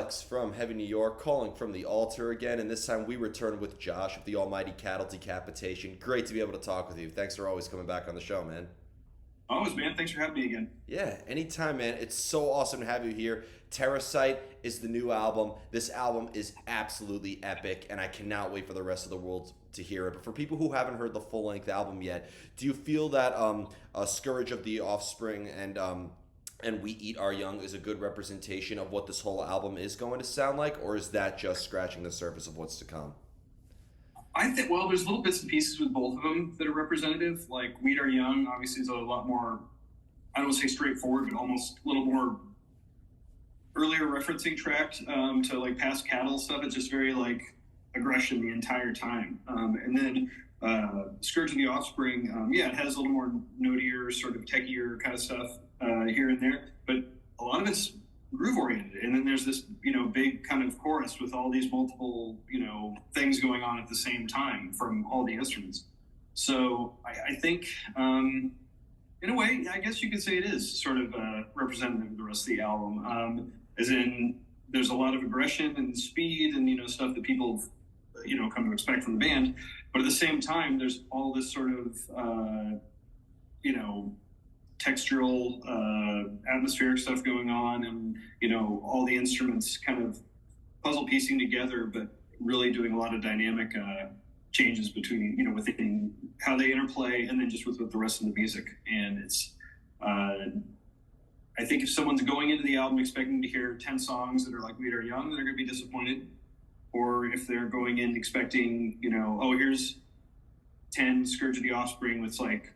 Alex from Heavy New York, calling from the altar again, and this time we return with Josh of the Almighty Cattle Decapitation. Great to be able to talk with you. Thanks for always coming back on the show, man. Always, man. Thanks for having me again. Yeah, anytime, man. It's so awesome to have you here. Terrasite is the new album. This album is absolutely epic, and I cannot wait for the rest of the world to hear it. But for people who haven't heard the full length album yet, do you feel that Scourge of the Offspring and We Eat Our Young is a good representation of what this whole album is going to sound like, or is that just scratching the surface of what's to come? I think, well, there's little bits and pieces with both of them that are representative. Like Weed Are Young, obviously, is a lot more, I don't want to say straightforward, but almost a little more earlier referencing track to like past cattle stuff. It's just very like aggression the entire time. And then Scourge of the Offspring, yeah, it has a little more notier, sort of techier kind of stuff here and there, but a lot of it's groove oriented. And then there's this, big kind of chorus with all these multiple, things going on at the same time from all the instruments. So I think, in a way, I guess you could say it is sort of representative of the rest of the album. As in, there's a lot of aggression and speed and, stuff that people, come to expect from the band. But at the same time, there's all this sort of, textural, atmospheric stuff going on, and all the instruments kind of puzzle piecing together, but really doing a lot of dynamic changes between within how they interplay, and then just with the rest of the music. And it's I think if someone's going into the album expecting to hear 10 songs that are like We Are Young, they're going to be disappointed. Or if they're going in expecting, oh, here's 10 Scourge of the Offspring with like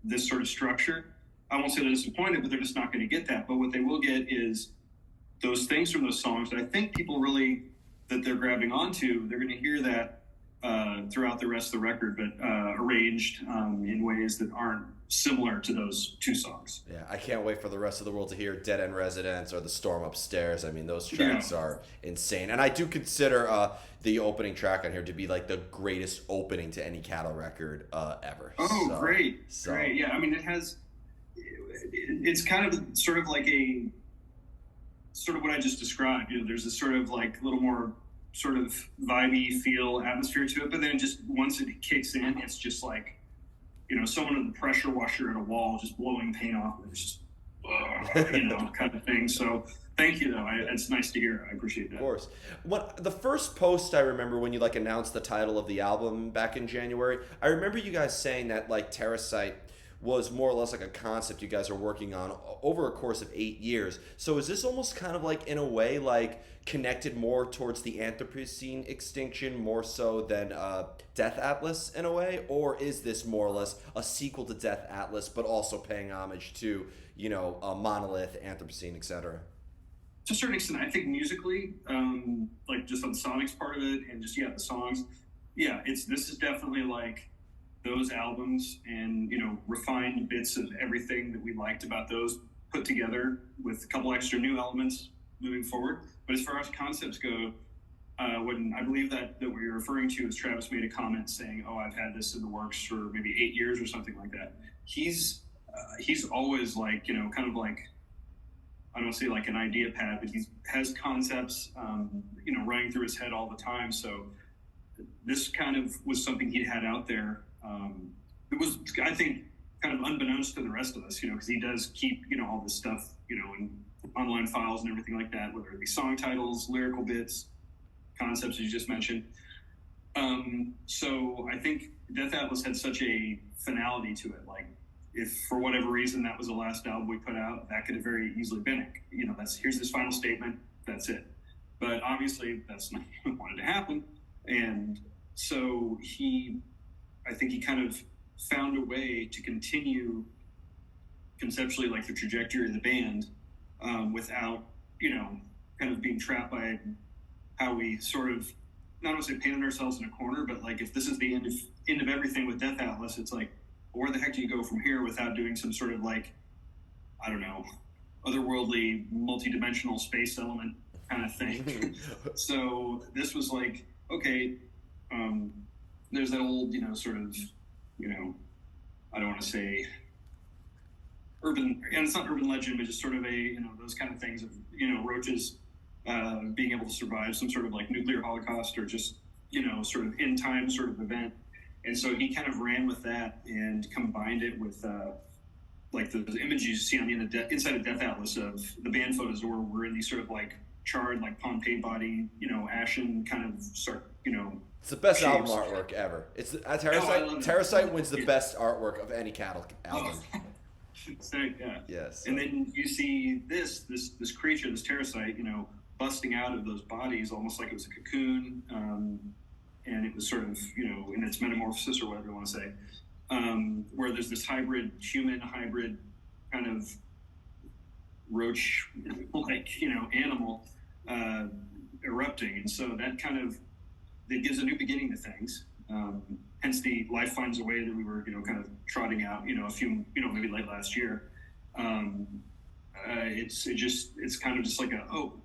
this sort of structure, I won't say they're disappointed, but they're just not going to get that. But what they will get is those things from those songs that I think people really, that they're grabbing onto, they're going to hear that throughout the rest of the record, but arranged in ways that aren't similar to those two songs. Yeah, I can't wait for the rest of the world to hear Dead End Residence or The Storm Upstairs. I mean, those tracks are insane. And I do consider the opening track on here to be like the greatest opening to any Cattle record ever. Oh, great. Yeah, I mean, it's kind of sort of like a, sort of what I just described. There's this sort of like little more sort of vibey feel atmosphere to it, but then just once it kicks in, it's just like, someone in the pressure washer at a wall just blowing paint off. It's just, kind of thing. So thank you, though. It's nice to hear. I appreciate that. Of course. The first post I remember when you like announced the title of the album back in January, I remember you guys saying that like Terrasite was more or less like a concept you guys are working on over a course of 8 years. So is this almost kind of like, in a way, like connected more towards the Anthropocene extinction more so than Death Atlas in a way? Or is this more or less a sequel to Death Atlas, but also paying homage to, Monolith, Anthropocene, etc.? To a certain extent, I think musically, like just on the sonics part of it and just, the songs, this is definitely like those albums and, refined bits of everything that we liked about those put together with a couple extra new elements moving forward. But as far as concepts go, when I believe that what you're referring to is Travis made a comment saying, oh, I've had this in the works for maybe 8 years or something like that. He's always like, kind of like, I don't want to say like an idea pad, but he has concepts, running through his head all the time. So this kind of was something he had out there. It was, I think, kind of unbeknownst to the rest of us, because he does keep, all this stuff, in online files and everything like that, whether it be song titles, lyrical bits, concepts, as you just mentioned. So I think Death Atlas had such a finality to it. Like, if for whatever reason that was the last album we put out, that could have very easily been it. Here's this final statement, that's it. But obviously that's not what wanted to happen. And so I think he kind of found a way to continue conceptually like the trajectory of the band without, kind of being trapped by how we sort of, not want to say painted ourselves in a corner, but like if this is the end of everything with Death Atlas, it's like, where the heck do you go from here without doing some sort of like, I don't know, otherworldly, multi-dimensional space element kind of thing. So this was like, okay, there's that old, sort of, I don't want to say urban, and it's not urban legend, but just sort of a, those kind of things of, roaches being able to survive some sort of like nuclear holocaust or just, sort of end time sort of event. And so he kind of ran with that and combined it with like the images you see on the inside of Death Atlas of the band photos where we're in these sort of like charred, like Pompeii body, ashen kind of It's the best shapes. album artwork ever. It's Terrasite. Terrasite. Terrasite wins the best artwork of any Cattle album. So, yeah. Yes. And then you see this creature, this Terrasite, busting out of those bodies almost like it was a cocoon, and it was sort of, in its metamorphosis or whatever you want to say, where there's this human hybrid kind of roach like animal erupting, and so that kind of gives a new beginning to things. Hence the life finds a way that we were kind of trotting out a few maybe late last year. It's kind of just like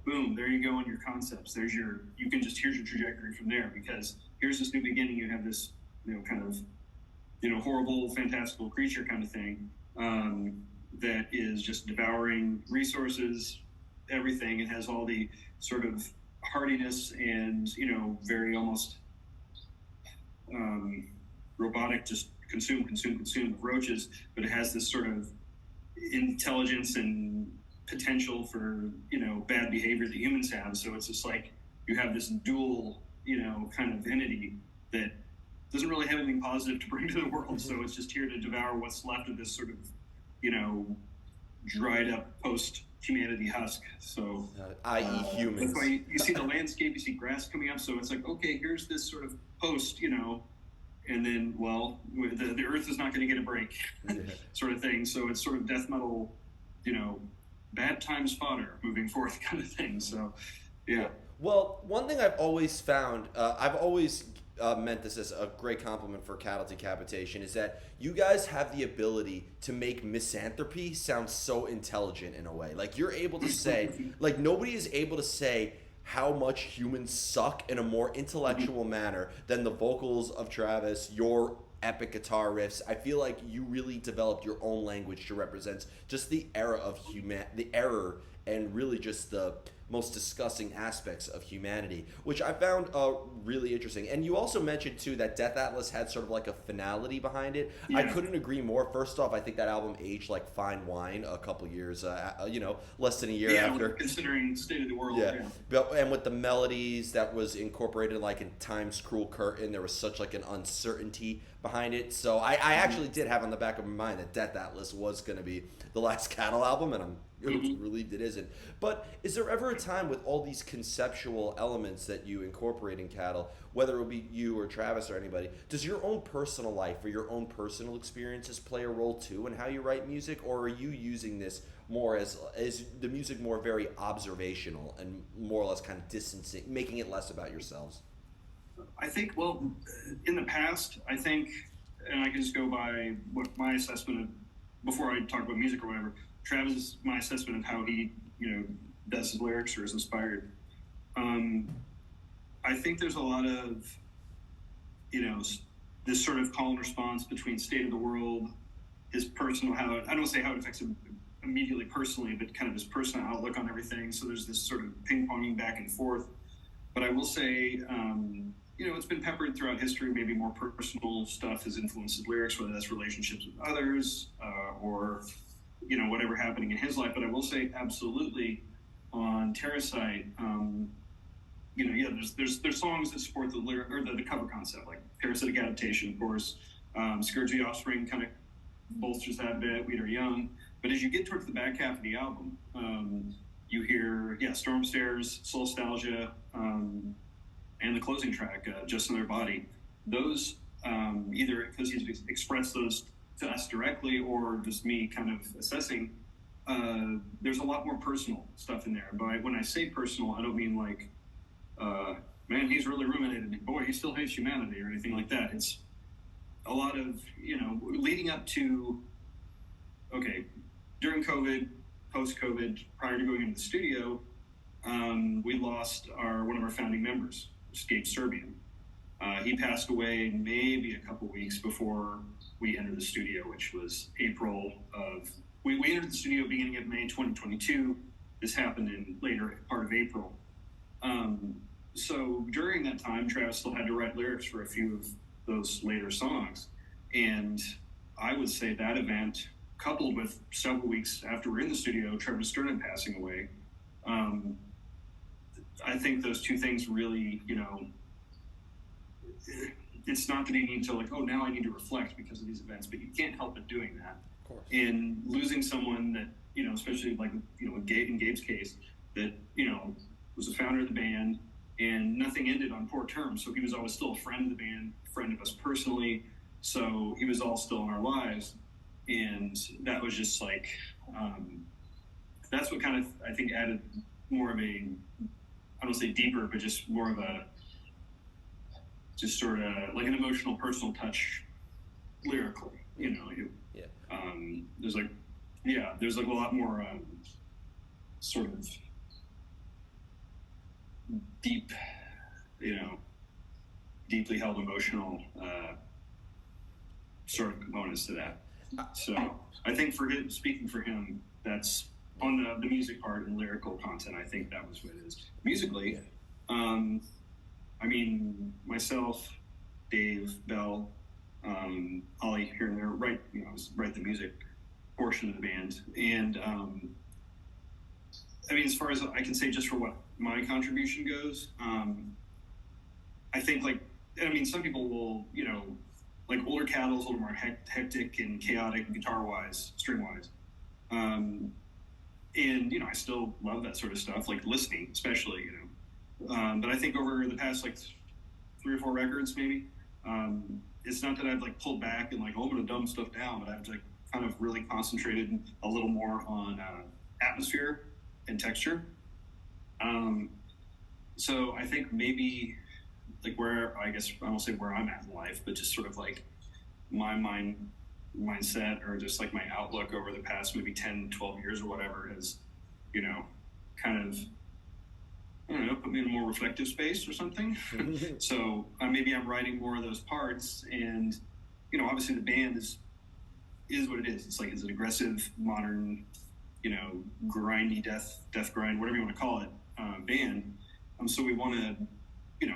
boom, there you go in your concepts. Here's your trajectory from there, because here's this new beginning. You have this kind of horrible fantastical creature kind of thing that is just devouring resources, everything. It has all the sort of hardiness and very almost robotic, just consume of roaches, but it has this sort of intelligence and potential for bad behavior that humans have. So it's just like you have this dual kind of entity that doesn't really have anything positive to bring to the world. So it's just here to devour what's left of this sort of dried up post humanity husk. So i.e. humans. That's why you see the landscape, you see grass coming up, so it's like, okay, here's this sort of post, and then, well, the earth is not going to get a break, sort of thing. So it's sort of death metal, bad times fodder moving forth kind of thing. So, yeah. Well, one thing I've always found, I've always meant this as a great compliment for Cattle Decapitation, is that you guys have the ability to make misanthropy sound so intelligent in a way. Like, you're able to say, like, nobody is able to say how much humans suck in a more intellectual manner than the vocals of Travis, your epic guitar riffs. I feel like you really developed your own language to represent just the era of the error and really just the most disgusting aspects of humanity, which I found really interesting. And you also mentioned too that Death Atlas had sort of like a finality behind it. Yeah. I couldn't agree more. First off, I think that album aged like fine wine a couple years, less than a year after. Considering the state of the world. Yeah. And with the melodies that was incorporated like in Time's Cruel Curtain, there was such like an uncertainty behind it. So I actually did have on the back of my mind that Death Atlas was going to be the last Cattle album, and I'm relieved it isn't. But is there ever a time with all these conceptual elements that you incorporate in Cattle, whether it be you or Travis or anybody, does your own personal life or your own personal experiences play a role too in how you write music, or are you using this more as the music more very observational and more or less kind of distancing, making it less about yourselves? I think, well, in the past, I think, and I can just go by what my assessment of, before I talk about music or whatever, Travis, my assessment of how he, does his lyrics or is inspired. I think there's a lot of, this sort of call and response between state of the world, his personal, I don't want to say how it affects him immediately personally, but kind of his personal outlook on everything. So there's this sort of ping-ponging back and forth. But I will say, it's been peppered throughout history. Maybe more personal stuff has influenced his lyrics, whether that's relationships with others or whatever happening in his life. But I will say absolutely on Terrasite, there's songs that support the lyric or the cover concept, like Parasitic Adaptation, of course. Scourge the Offspring kind of bolsters that a bit. We Are Young. But as you get towards the back half of the album, you hear Storm Stairs, Soulstalgia, and the closing track, Just Another Body. Those either because he's expressed those to us directly or just me kind of assessing, there's a lot more personal stuff in there. But when I say personal, I don't mean like, man, he's really ruminated. Boy, he still hates humanity or anything like that. It's a lot of, leading up to, okay, during COVID, post-COVID, prior to going into the studio, we lost one of our founding members, Gabe Serbian. He passed away maybe a couple weeks before we entered the studio, which was April of... We entered the studio beginning of May 2022. This happened in later part of April. So during that time, Travis still had to write lyrics for a few of those later songs. And I would say that event, coupled with several weeks after we're in the studio, Trevor Sternan passing away, um, I think those two things really, it's not that you need to like, oh, now I need to reflect because of these events, but you can't help but doing that. Of course. And losing someone that, especially like, in Gabe's case, that, was a founder of the band, and nothing ended on poor terms. So he was always still a friend of the band, friend of us personally. So he was all still in our lives. And that was just like, that's what kind of, I think, added more of a, I don't say deeper, but just more of a, just sort of like an emotional, personal touch lyrically, Yeah. There's like a lot more sort of deep, deeply held emotional sort of components to that. So I think speaking for him, that's on the music part and lyrical content. I think that was what it is. Musically, I mean, myself, Dave, Bell, Ollie here and there, write the music portion of the band. And I mean, as far as I can say, just for what my contribution goes, I think some people will, like older Cattle's a little more hectic and chaotic guitar-wise, string-wise. And, I still love that sort of stuff, like listening, especially, but I think over the past, 3 or 4 records, maybe, it's not that I've, pulled back and, I'm going to dumb stuff down, but I've, kind of really concentrated a little more on atmosphere and texture. So I think maybe, I won't say where I'm at in life, but just sort of, my mindset or just, my outlook over the past maybe 10, 12 years or whatever has, kind of, I don't know, put me in a more reflective space or something. So maybe I'm writing more of those parts, and obviously the band is what it is. It's it's an aggressive, modern, grindy death grind, whatever you want to call it, band. So we want to,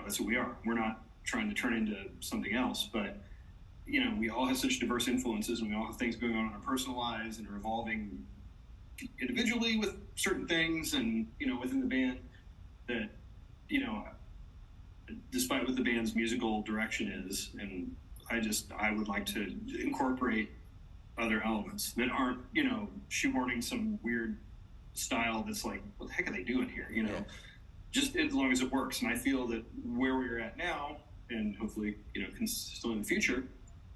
that's what we are. We're not trying to turn into something else, but we all have such diverse influences, and we all have things going on in our personal lives, and are evolving individually with certain things, and within the band, that despite what the band's musical direction is, and I would like to incorporate other elements that aren't shoehorning some weird style that's what the heck are they doing here, Yeah. Just as long as it works. And I feel that where we're at now, and hopefully still in the future,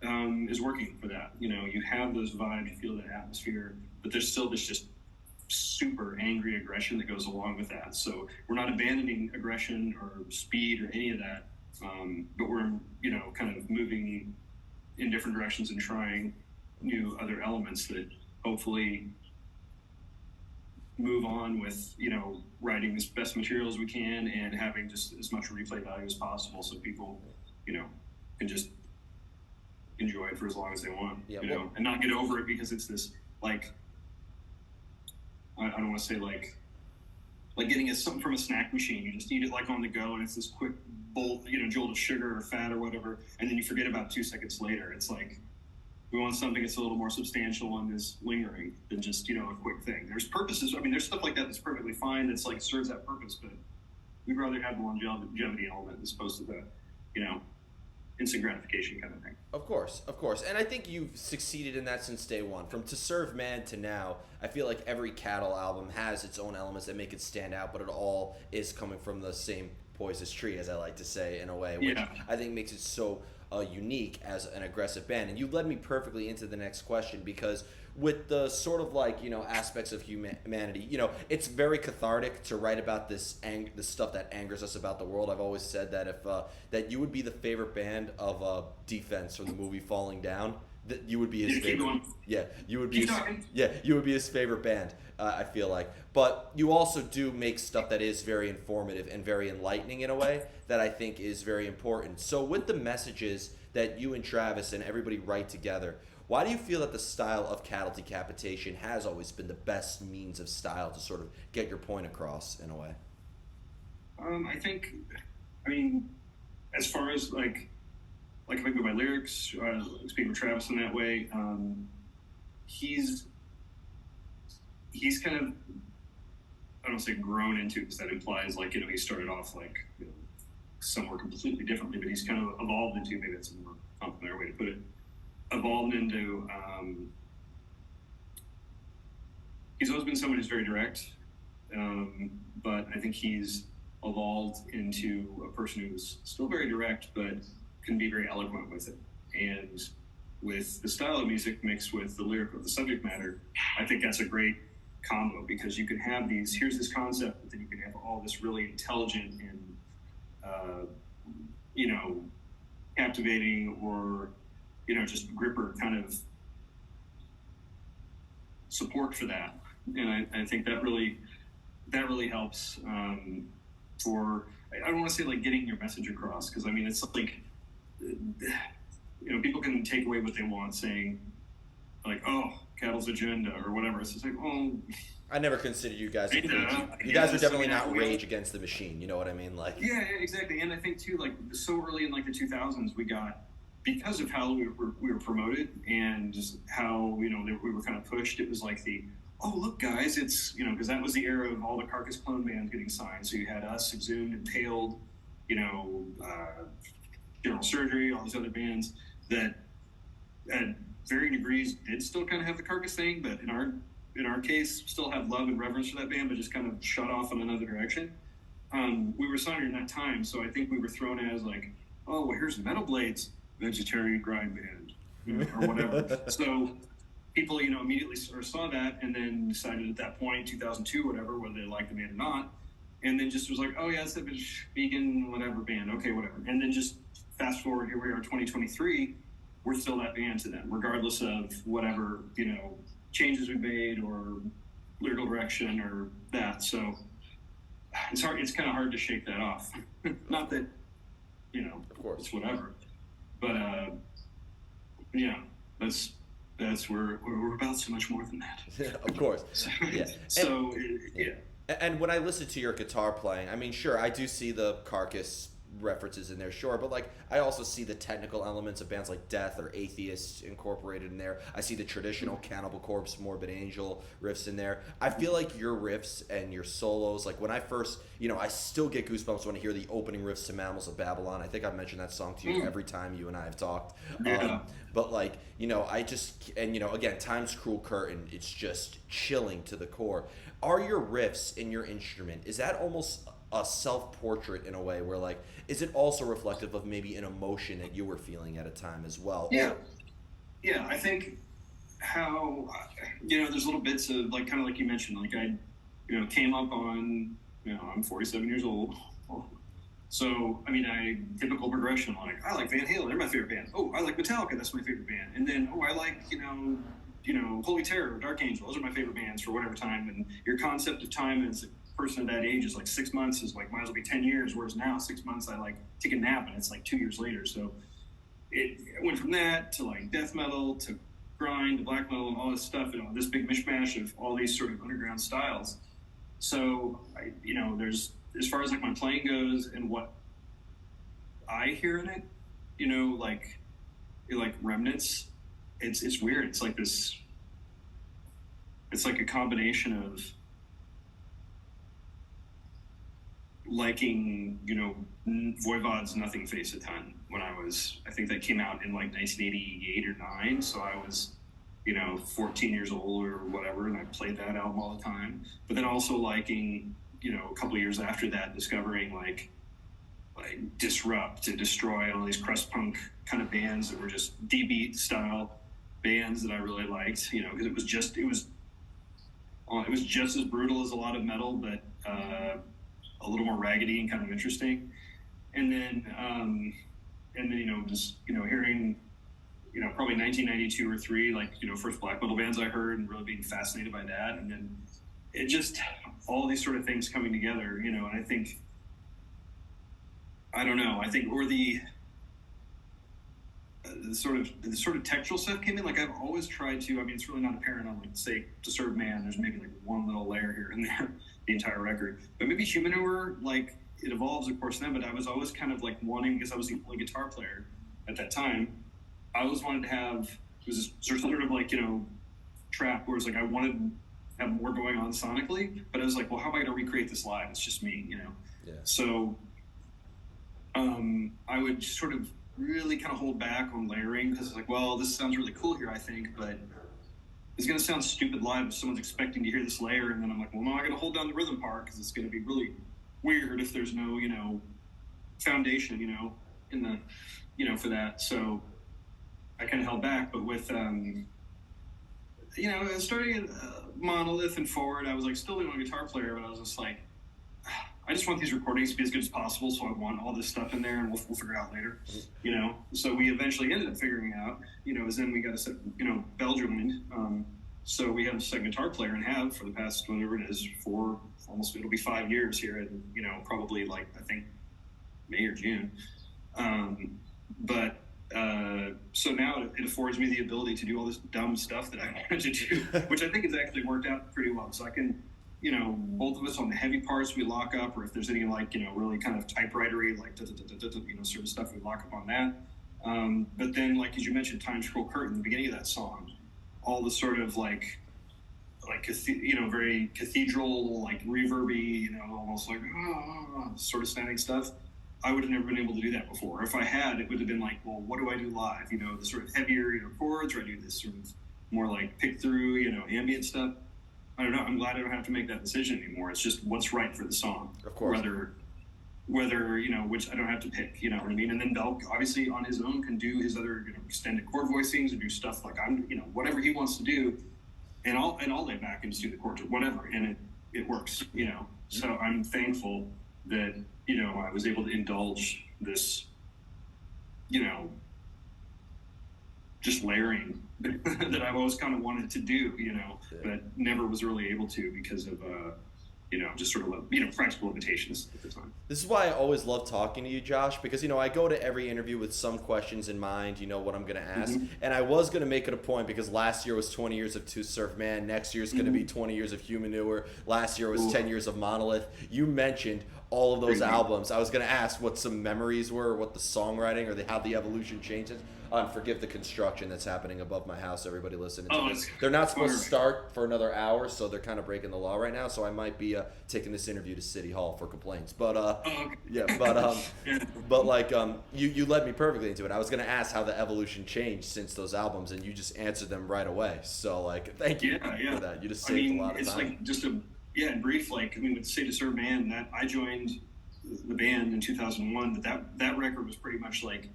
is working for that. You have those vibes, you feel that atmosphere, but there's still this just super angry aggression that goes along with that. So we're not abandoning aggression or speed or any of that, but we're kind of moving in different directions and trying new other elements that hopefully move on with writing as best material as we can, and having just as much replay value as possible, so people can just enjoy it for as long as they want. Yeah, and not get over it because it's this I don't want to say getting something from a snack machine. You just eat it on the go, and it's this quick bolt, jolt of sugar or fat or whatever, and then you forget about it 2 seconds later. It's we want something that's a little more substantial and is lingering than just a quick thing. There's purposes. I mean, there's stuff like that that's perfectly fine. That's serves that purpose, but we'd rather have the longevity element as opposed to the instant gratification kind of thing. Of course. And I think you've succeeded in that since day one. From To Serve Man to now, I feel like every Cattle album has its own elements that make it stand out, but it all is coming from the same poisonous tree, as I like to say, in a way, which I think makes it so unique as an aggressive band. And you led me perfectly into the next question, because with the sort of aspects of humanity, it's very cathartic to write about this stuff that angers us about the world. I've always said that if that you would be the favorite band of Defense from the movie Falling Down, that you would be his favorite. Yeah, you would be. You would be his favorite band. I feel like, but you also do make stuff that is very informative and very enlightening in a way that I think is very important. So with the messages that you and Travis and everybody write together, why do you feel that the style of Cattle Decapitation has always been the best means of style to sort of get your point across in a way? I think, I mean, as far as like if I go by lyrics, speaking of Travis in that way, he's kind of, I don't say grown into, because that implies like, he started off like, somewhere completely differently, but he's kind of evolved into, maybe that's a more complimentary way to put it, evolved into, he's always been someone who's very direct, but I think he's evolved into a person who's still very direct, but can be very eloquent with it. And with the style of music mixed with the lyric of the subject matter, I think that's a great combo, because you can have here's this concept, but then you can have all this really intelligent and, captivating, or, just gripper kind of support for that. And I think that really helps, for, I don't want to say like getting your message across, because I mean, it's like, people can take away what they want, saying like, oh, Cattle's agenda or whatever. It's just like, oh, I never considered you guys. You guys are definitely not Rage Against the Machine. You know what I mean? Like, yeah, exactly. And I think too, like, so early in like the 2000s, we got, because of how we were promoted, and just how we were kind of pushed. It was like oh, look, guys, it's, because that was the era of all the Carcass clone bands getting signed. So you had us, Exhumed, Impaled, General Surgery, all these other bands that at varying degrees did still kind of have the Carcass thing, but in our case, still have love and reverence for that band, but just kind of shut off in another direction. We were signed in that time, so I think we were thrown as like, oh, well, here's Metal Blade's vegetarian grind band, or whatever. So people, immediately sort of saw that, and then decided at that point, 2002, whatever, whether they liked the band or not, and then just was like, oh yeah, it's that vegan whatever band, okay, whatever. And then just fast forward, here we are, 2023, we're still that band to them, regardless of whatever, changes we made or lyrical direction or that. So it's hard. It's kind of hard to shake that off. Not that, of course, it's whatever. But yeah, that's we're about so much more than that. Of course. Yeah. So yeah. And when I listen to your guitar playing, I mean, sure, I do see the Carcass references in there, sure, but like I also see the technical elements of bands like Death or Atheist incorporated in there. I see the traditional Cannibal Corpse, Morbid Angel riffs in there. I feel like your riffs and your solos, like when I first, I still get goosebumps when I hear the opening riffs to Mammals of Babylon. I think I've mentioned that song to you every time you and I have talked. Yeah. But like, I just, and again, Time's Cruel Curtain, it's just chilling to the core. Are your riffs in your instrument, is that almost a self-portrait in a way where like, is it also reflective of maybe an emotion that you were feeling at a time as well? Yeah. Yeah, I think how, there's little bits of like, kind of like you mentioned, like I, came up on, I'm 47 years old. So, I mean, typical progression, like, I like Van Halen, they're my favorite band. Oh, I like Metallica, that's my favorite band. And then, oh, I like, Holy Terror, Dark Angel, those are my favorite bands for whatever time. And your concept of time as a person of that age is like 6 months is like, might as well be 10 years. Whereas now 6 months, I like take a nap and it's like 2 years later. So it went from that to like death metal to grind to black metal and all this stuff, this big mishmash of all these sort of underground styles. So, there's, as far as like my playing goes and what I hear in it, like remnants, it's weird. It's like this, it's like a combination of liking, Voivod's Nothing Face a ton when I think that came out in like 1988 or 9. So I was, 14 years old or whatever. And I played that album all the time, but then also liking, a couple of years after that, discovering like Disrupt to Destroy, all these crust punk kind of bands that were just D-beat style bands that I really liked, because it was just as brutal as a lot of metal, but a little more raggedy and kind of interesting. And then just hearing probably 1992 or 3, like first black metal bands I heard, and really being fascinated by that. And then it just, all these sort of things coming together, and I think, or the sort of textual stuff came in. Like I've always tried to, it's really not apparent on like, say, Disturbed Man, there's maybe like one little layer here and there, the entire record, but maybe Humanure, like it evolves, of course, then, but I was always kind of like wanting, because I was the only guitar player at that time, I always wanted to have, it was sort of like, you know, trap where it's like I wanted to have more going on sonically, but I was like, well, how am I going to recreate this live? It's just me, you know? Yeah. So I would sort of really kind of hold back on layering because it's like, well, this sounds really cool here, I think, but it's going to sound stupid live if someone's expecting to hear this layer. And then I'm like, well, no, I'm going to hold down the rhythm part because it's going to be really weird if there's no, you know, foundation, you know, in the, you know, for that. So I kind of held back, but with, you know, starting at Monolith and forward, I was like still the only guitar player, but I was just like, I just want these recordings to be as good as possible, so I want all this stuff in there, and we'll figure it out later, you know. So we eventually ended up figuring out, you know, as then we got a set, you know, Bell joined. So we have a second guitar player and have for the past whatever it is, almost it'll be 5 years here, and you know, probably like I think May or June. So now it affords me the ability to do all this dumb stuff that I wanted to do, which I think has actually worked out pretty well. So I can, you know, both of us on the heavy parts we lock up, or if there's any like, you know, really kind of typewritery, like, you know, sort of stuff, we lock up on that. But then, like, as you mentioned, Time Scroll Curtain, the beginning of that song, all the sort of like, you know, very cathedral, like reverby, you know, almost like sort of sounding stuff. I would have never been able to do that before. If I had, it would have been like, well, what do I do live? You know, the sort of heavier, you know, chords, or I do this sort of more like pick through, you know, ambient stuff. I don't know. I'm glad I don't have to make that decision anymore. It's just what's right for the song. Of course. Whether you know, which I don't have to pick. You know what I mean? And then Belk, obviously, on his own, can do his other, you know, extended chord voicings and do stuff like you know, whatever he wants to do, and I'll lay back and just do the chords or whatever, and it works. You know, so I'm thankful that, you know, I was able to indulge this, you know, just layering that I've always kind of wanted to do, you know, but never was really able to because of, you know, just sort of, you know, practical limitations at the time. This is why I always love talking to you, Josh, because, you know, I go to every interview with some questions in mind, you know, what I'm going to ask. And I was going to make it a point because last year was 20 years of Two Surf Man. Next year is going to be 20 years of Human Manure. Last year was 10 years of Monolith. You mentioned all of those albums. I was going to ask what some memories were, what the songwriting or how the evolution changes. Forgive the construction that's happening above my house. Everybody listening to this. They're not supposed to start for another hour, so they're kind of breaking the law right now. So I might be taking this interview to City Hall for complaints. But but like you led me perfectly into it. I was going to ask how the evolution changed since those albums, and you just answered them right away. So like, thank you for that. You just saved a lot of time. It's like just in brief, like, I mean, with Say to Serve Man, that I joined the band in 2001, but that record was pretty much like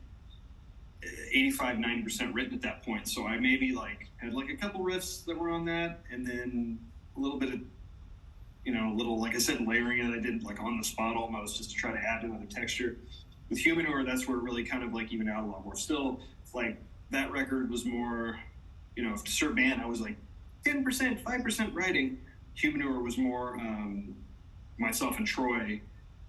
85-90% written at that point. So I maybe like had like a couple riffs that were on that, and then a little bit of, you know, like I said, layering it. I did like on the spot almost just to try to add another texture. With Human Manure, that's where it really kind of like even out a lot more. Still, like that record was more, you know, to Serve Man, I was like 10%, 5% writing. Human Manure was more myself and Troy,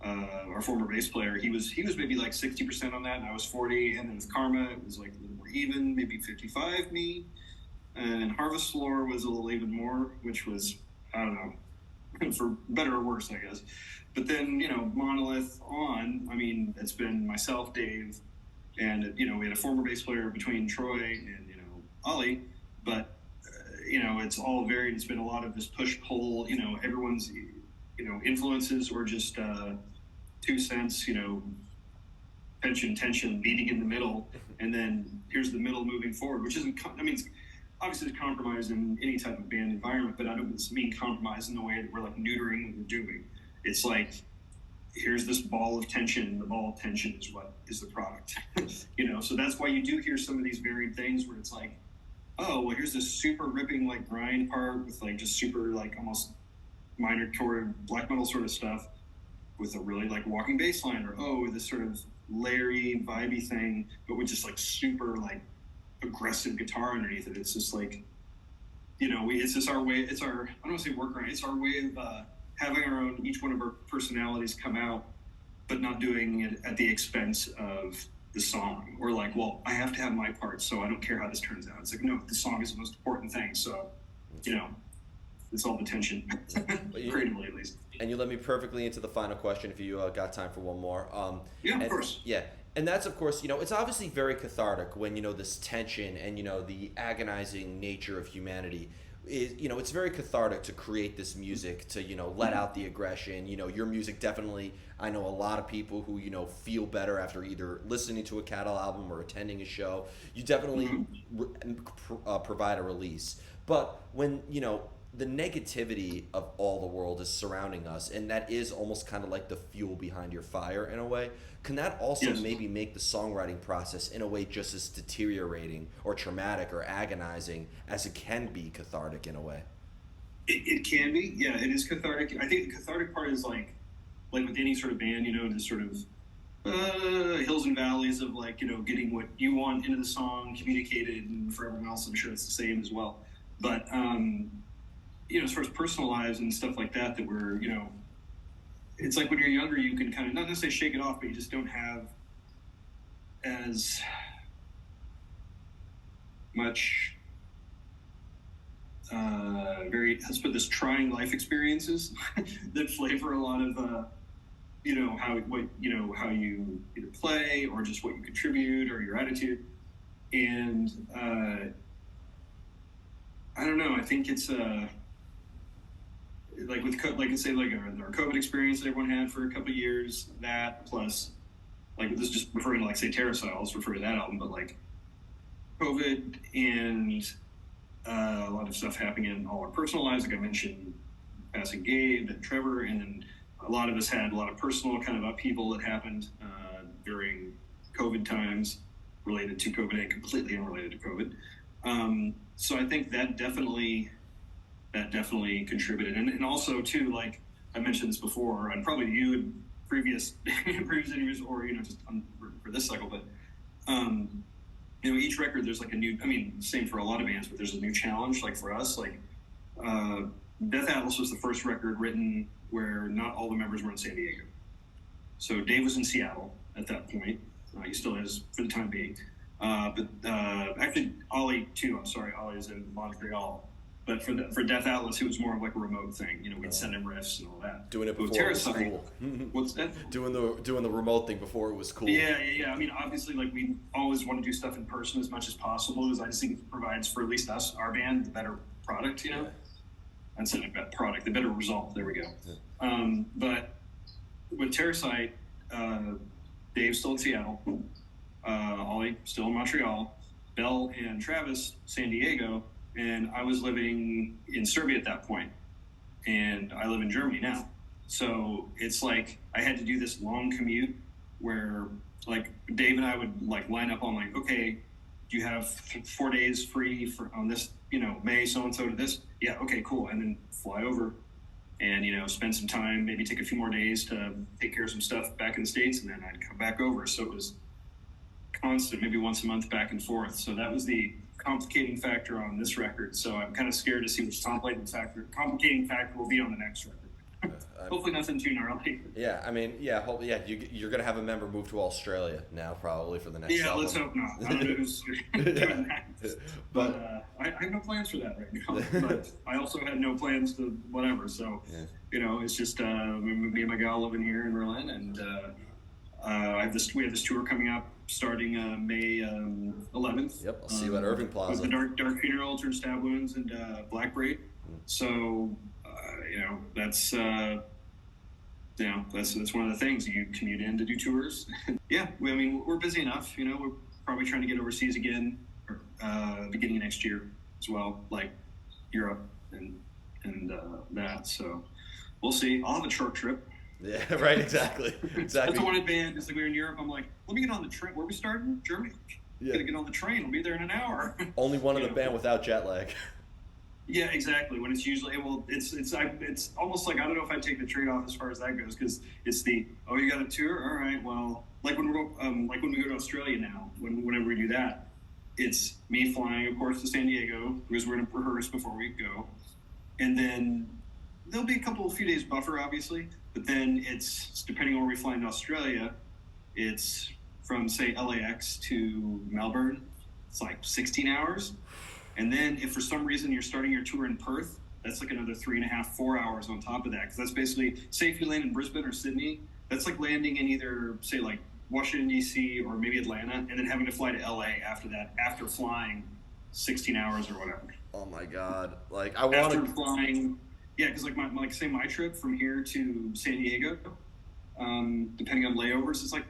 our former bass player. He was maybe like 60% on that, and I was 40. And then with Karma, it was like a little more even, maybe 55 me. And Harvest Floor was a little even more, which was, I don't know, for better or worse, I guess. But then, you know, Monolith on, I mean, it's been myself, Dave, and, you know, we had a former bass player between Troy and, you know, Ollie, but, you know, it's all varied. It's been a lot of this push-pull, you know, everyone's, you know, influences or just 2 cents, you know, tension, beating in the middle, and then here's the middle moving forward, which isn't, I mean, it's obviously it's compromise in any type of band environment, but I don't mean compromise in the way that we're like neutering what we're doing. It's like, here's this ball of tension, and the ball of tension is what is the product. You know, so that's why you do hear some of these varied things where it's like, oh, well, here's this super ripping like grind part with like just super like almost minor chord black metal sort of stuff with a really like walking bass line, or this sort of Larry vibey thing, but with just like super like aggressive guitar underneath it. It's just like, you know, it's just our way. It's our, I don't want to say workaround. It's our way of having our own, each one of our personalities come out, but not doing it at the expense of the song, or like, well, I have to have my part, so I don't care how this turns out. It's like, no, the song is the most important thing. So, you know, it's all the tension, creatively at least. And you led me perfectly into the final question if you got time for one more. Yeah, of course. Yeah. And that's, of course, it's obviously very cathartic when, this tension and, the agonizing nature of humanity is, it's very cathartic to create this music to, let out the aggression. Your music definitely, I know a lot of people who, feel better after either listening to a Cattle album or attending a show. You definitely provide a release. But when, the negativity of all the world is surrounding us, and that is almost kind of like the fuel behind your fire in a way. Can that also maybe make the songwriting process in a way just as deteriorating or traumatic or agonizing as it can be cathartic in a way? It can be, yeah. It is cathartic. I think the cathartic part is like with any sort of band, just sort of hills and valleys of getting what you want into the song communicated, and for everyone else, I'm sure it's the same as well. But as far as personal lives and stuff like that, we're, it's like when you're younger, you can kind of not necessarily shake it off, but you just don't have as much let's put this, trying life experiences that flavor a lot of how you either play or just what you contribute or your attitude. And I don't know, I think it's like with our COVID experience that everyone had for a couple of years, that plus this is just referring to say Terrasite, I'll just refer to that album, but COVID and a lot of stuff happening in all our personal lives, like I mentioned, passing Gabe and Trevor, and then a lot of us had a lot of personal kind of upheaval that happened during COVID times related to COVID and completely unrelated to COVID. So I think that definitely contributed, and also too, like I mentioned this before, and probably you in previous interviews, or just for this cycle, but each record there's a new. I mean, same for a lot of bands, but there's a new challenge. Like for us, Death Atlas was the first record written where not all the members were in San Diego. So Dave was in Seattle at that point. He still is for the time being. But actually, Ollie too. I'm sorry, Ollie is in Montreal. But for Death Atlas, it was more of a remote thing. We'd send him riffs and all that. Doing it before it was cool. What's that? Doing the remote thing before it was cool. Yeah. I mean, obviously, we always want to do stuff in person as much as possible, because I just think it provides for at least us, our band, the better product. Yeah. Instead of that product, the better result. There we go. Yeah. But with Terrasite, Dave's still in Seattle. Ollie still in Montreal. Bell and Travis, San Diego. And I was living in Serbia at that point, and I live in Germany now. So it's I had to do this long commute where Dave and I would line up on okay, do you have 4 days free on this, May so-and-so to this? Yeah, okay, cool. And then fly over and, spend some time, maybe take a few more days to take care of some stuff back in the States, and then I'd come back over. So it was constant, maybe once a month back and forth. So that was the complicating factor on this record. So I'm kind of scared to see which complicating factor will be on the next record. Hopefully nothing too gnarly. Yeah, I mean, you're going to have a member move to Australia now probably for the next album. Let's hope not. I don't know who's doing that. But I have no plans for that right now. But I also had no plans to whatever. So, it's just me and my gal living here in Berlin, and we have this tour coming up starting May 11th. Yep, I'll see you at Irving Plaza. With the Dark Funeral, Turn Stab Wounds, and Black Braid. So, that's one of the things. You commute in to do tours. We're busy enough. We're probably trying to get overseas again, beginning of next year as well, like Europe and that. So we'll see. I'll have a short trip. Yeah, right. Exactly. That's the one advantage. It's we were in Europe. I'm like, let me get on the train. Where are we starting? Germany. Yeah. Gotta get on the train. We'll be there in an hour. Only one of the band without jet lag. Yeah, exactly. When it's usually it's almost I don't know if I take the trade off as far as that goes, because it's you got a tour. All right, well, when we go to Australia now, whenever we do that, it's me flying, of course, to San Diego because we're gonna rehearse before we go, and then there'll be a few days buffer, obviously, but then it's depending on where we fly in Australia, it's from say LAX to Melbourne, it's 16 hours. And then if for some reason you're starting your tour in Perth, that's like another 3.5, 4 hours on top of that. Because that's basically, say if you land in Brisbane or Sydney, that's like landing in either, say, like Washington, D.C. or maybe Atlanta, and then having to fly to L.A. after that, after flying 16 hours or whatever. Oh my God! Like I want After to. flying, yeah, because like my trip from here to San Diego, depending on layovers, it's like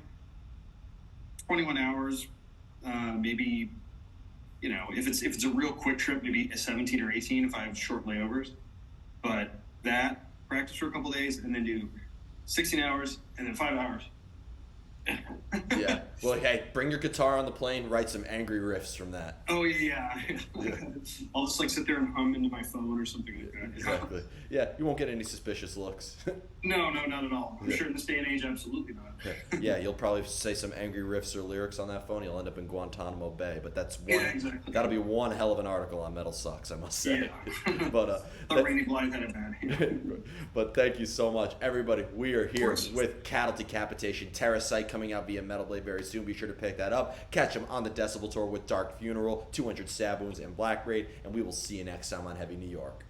21 hours, maybe, you know, if it's a real quick trip, maybe a 17 or 18 if I have short layovers. But that, practice for a couple days and then do 16 hours and then 5 hours. Yeah. Well, hey, bring your guitar on the plane. Write some angry riffs from that. Oh yeah. I'll just like sit there and hum into my phone or something like that. Exactly. Yeah, you won't get any suspicious looks. No, not at all. I'm sure in this day and age, absolutely not. Yeah, you'll probably say some angry riffs or lyrics on that phone. You'll end up in Guantanamo Bay. But that's one. Yeah, exactly. That'll be one hell of an article on Metal Sucks, I must say. Yeah. But Randy Blythe had it bad. But thank you so much, everybody. We are here with Cattle Decapitation, Terrasite coming out via Metal Blade very soon. Be sure to pick that up. Catch them on the Decibel Tour with Dark Funeral, 200 Stab Wounds, and Black Raid. And we will see you next time on Heavy New York.